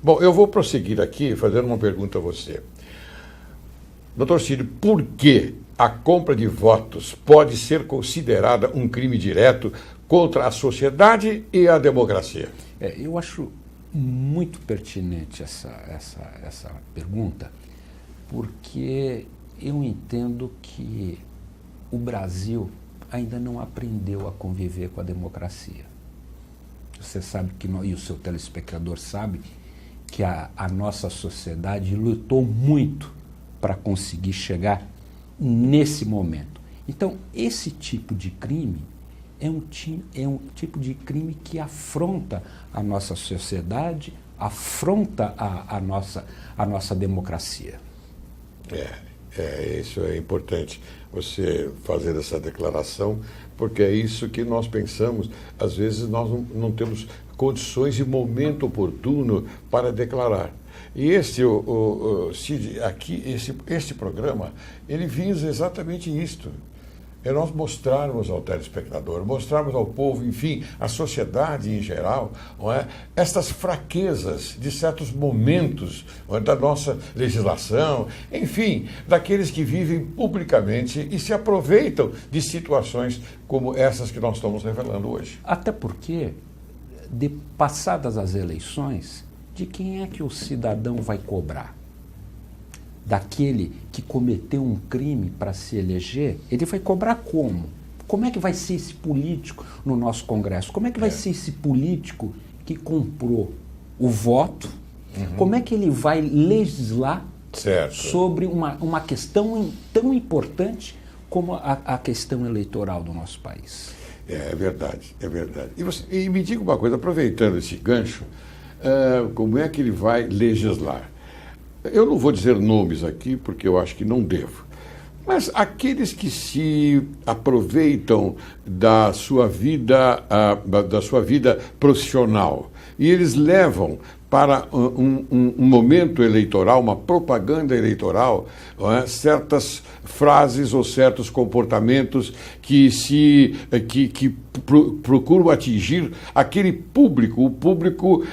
Bom, eu vou prosseguir aqui fazendo uma pergunta a você. Doutor Círio, por que a compra de votos pode ser considerada um crime direto contra a sociedade e a democracia? Eu acho muito pertinente essa pergunta, porque eu entendo que o Brasil ainda não aprendeu a conviver com a democracia. Você sabe que, e o seu telespectador sabe, que a nossa sociedade lutou muito para conseguir chegar nesse momento. Então, esse tipo de crime é um tipo de crime que afronta a nossa sociedade, afronta a nossa democracia. Isso é importante, você fazer essa declaração, porque é isso que nós pensamos. Às vezes nós não temos condições e momento oportuno para declarar. E Cid, aqui, este programa, ele visa exatamente isto. É nós mostrarmos ao telespectador, mostrarmos ao povo, enfim, à sociedade em geral, não é, estas fraquezas de certos momentos, não é, da nossa legislação, enfim, daqueles que vivem publicamente e se aproveitam de situações como essas que nós estamos revelando hoje. Até porque, passadas as eleições, de quem é que o cidadão vai cobrar? Daquele que cometeu um crime para se eleger, ele vai cobrar como? Como é que vai ser esse político no nosso Congresso? Como é que vai ser esse político que comprou o voto? Como é que ele vai legislar sobre uma questão tão importante como a questão eleitoral do nosso país? É verdade, é verdade. E me diga uma coisa, aproveitando esse gancho, como é que ele vai legislar? Eu não vou dizer nomes aqui, porque eu acho que não devo. Mas aqueles que se aproveitam da sua vida profissional e eles levam para um momento eleitoral, uma propaganda eleitoral, certas frases ou certos comportamentos que procuram atingir aquele público, o público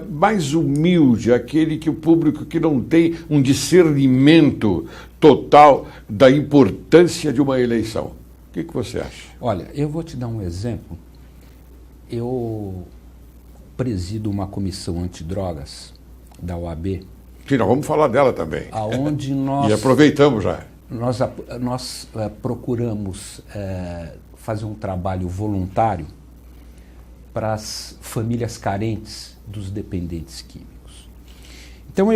mais humilde, o público que não tem um discernimento total da importância de uma eleição. O que você acha? Olha, eu vou te dar um exemplo. Eu presido uma comissão antidrogas da OAB. Sim, nós vamos falar dela também. Aonde nós... E aproveitamos já. Nós procuramos fazer um trabalho voluntário para as famílias carentes dos dependentes químicos. Então,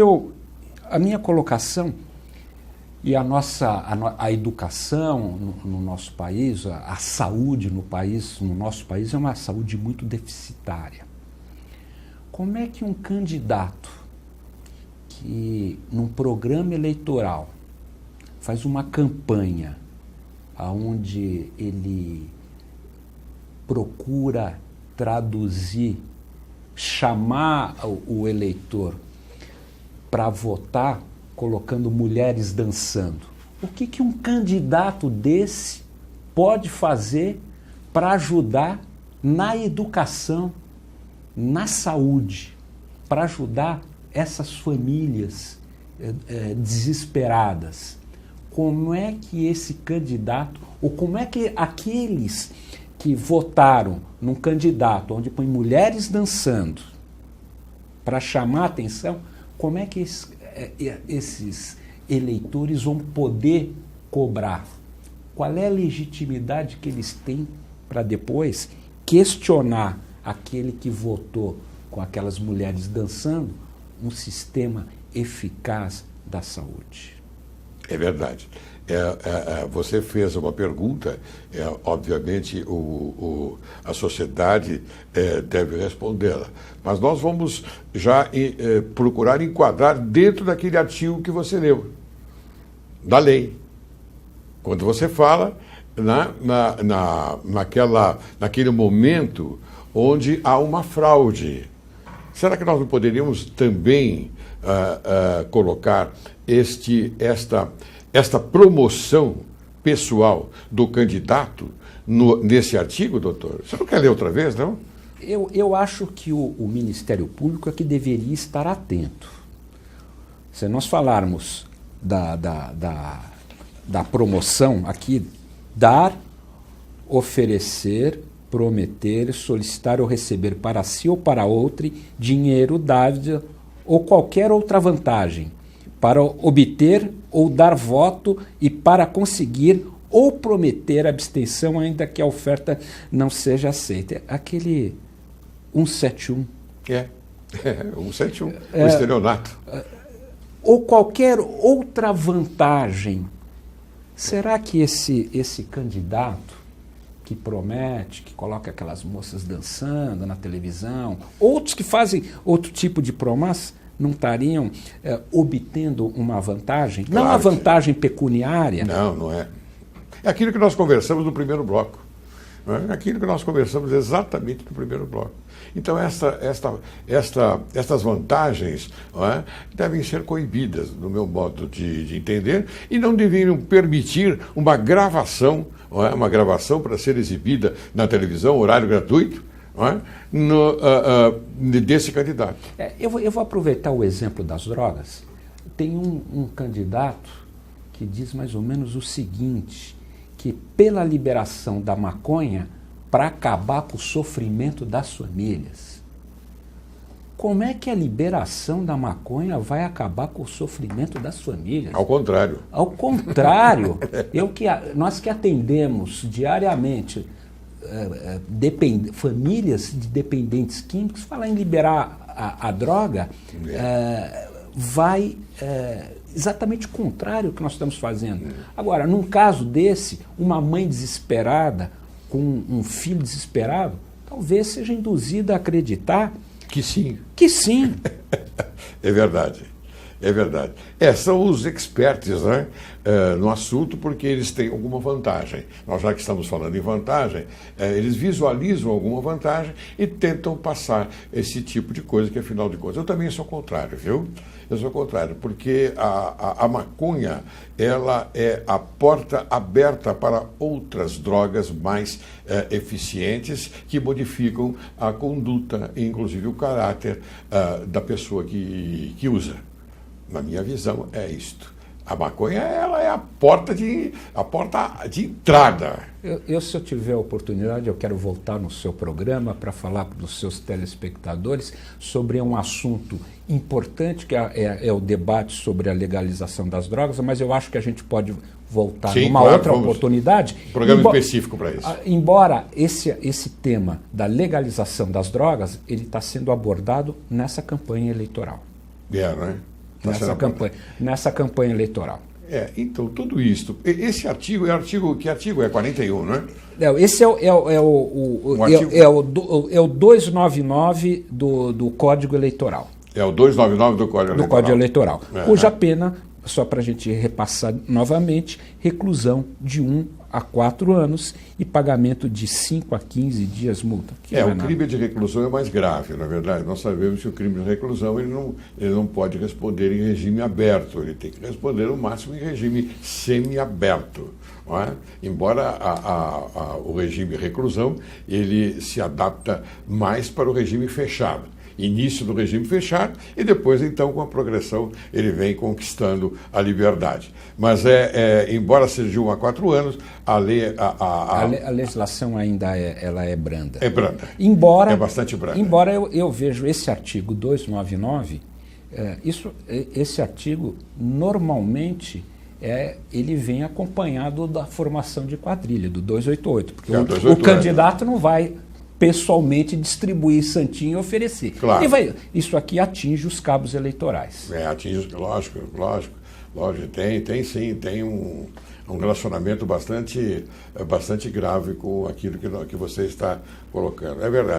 a minha colocação e a educação no nosso país, a saúde no nosso país é uma saúde muito deficitária. Como é que um candidato que num programa eleitoral faz uma campanha onde ele procura traduzir, chamar o eleitor para votar colocando mulheres dançando? O que um candidato desse pode fazer para ajudar na educação, na saúde, para ajudar essas famílias desesperadas? Como é que esse candidato, ou como é que aqueles que votaram num candidato onde põe mulheres dançando para chamar a atenção, como é que esses eleitores vão poder cobrar? Qual é a legitimidade que eles têm para depois questionar aquele que votou com aquelas mulheres dançando um sistema eficaz da saúde? É verdade. Você fez uma pergunta, obviamente a sociedade deve respondê-la, mas nós vamos já procurar enquadrar dentro daquele artigo que você leu, da lei. Quando você fala naquele momento onde há uma fraude, será que nós não poderíamos também colocar esta promoção pessoal do candidato nesse artigo, doutor? Você não quer ler outra vez, não? Eu acho que o Ministério Público é que deveria estar atento. Se nós falarmos da promoção aqui, dar, oferecer, prometer, solicitar ou receber para si ou para outrem dinheiro, dávida ou qualquer outra vantagem, para obter ou dar voto e para conseguir ou prometer abstenção, ainda que a oferta não seja aceita. Aquele 171. 171, o estelionato. Ou qualquer outra vantagem. Será que esse candidato que promete, que coloca aquelas moças dançando na televisão, outros que fazem outro tipo de promessa, não estariam obtendo uma vantagem? Claro, não uma vantagem pecuniária? Não é. É aquilo que nós conversamos no primeiro bloco. Não é? Aquilo que nós conversamos exatamente no primeiro bloco. Então, estas vantagens, não é, devem ser coibidas, no meu modo de entender, e não deveriam permitir uma gravação, não é, uma gravação para ser exibida na televisão, horário gratuito, não é, desse candidato. Eu vou aproveitar o exemplo das drogas. Tem um candidato que diz mais ou menos o seguinte, que pela liberação da maconha, para acabar com o sofrimento das famílias. Como é que a liberação da maconha vai acabar com o sofrimento das famílias? Ao contrário. Ao contrário. Nós que atendemos diariamente famílias de dependentes químicos, falar em liberar a droga vai exatamente o contrário que nós estamos fazendo. Agora, num caso desse, uma mãe desesperada com um filho desesperado, talvez seja induzida a acreditar que sim. Que sim. É verdade. É verdade. São os experts, né, no assunto, porque eles têm alguma vantagem. Nós, já que estamos falando em vantagem, eles visualizam alguma vantagem e tentam passar esse tipo de coisa, que afinal de contas, eu também sou contrário, viu? Eu sou contrário, porque a maconha, ela é a porta aberta para outras drogas mais eficientes que modificam a conduta e, inclusive, o caráter da pessoa que usa. Na minha visão, é isto. A maconha, ela é a porta de entrada. Se eu tiver a oportunidade, eu quero voltar no seu programa para falar para os seus telespectadores sobre um assunto importante, que é o debate sobre a legalização das drogas, mas eu acho que a gente pode voltar numa outra oportunidade. Um programa específico para isso. Embora esse tema da legalização das drogas, ele está sendo abordado nessa campanha eleitoral. Não é? Nessa campanha eleitoral. Então, tudo isso. Esse artigo que artigo é 41, não é? Esse é o 299 do Código Eleitoral. É o 299 do Código Eleitoral. Cuja pena, só para a gente repassar novamente, reclusão de 1 a 4 anos e pagamento de 5 a 15 dias multa. O crime de reclusão é mais grave, na verdade. Nós sabemos que o crime de reclusão ele não pode responder em regime aberto, ele tem que responder no máximo em regime semiaberto. Não é? Embora o regime reclusão ele se adapta mais para o regime fechado. Início do regime fechado e depois, então, com a progressão, ele vem conquistando a liberdade. Mas, embora seja de 1 a 4 anos, a legislação ainda é branda. É branda. É bastante branda. Embora eu vejo esse artigo 299, esse artigo, normalmente, ele vem acompanhado da formação de quadrilha, do 288, porque o candidato não vai pessoalmente distribuir santinho e oferecer. Claro. Isso aqui atinge os cabos eleitorais. Lógico. Tem sim, tem um relacionamento bastante grave com aquilo que você está colocando. É verdade.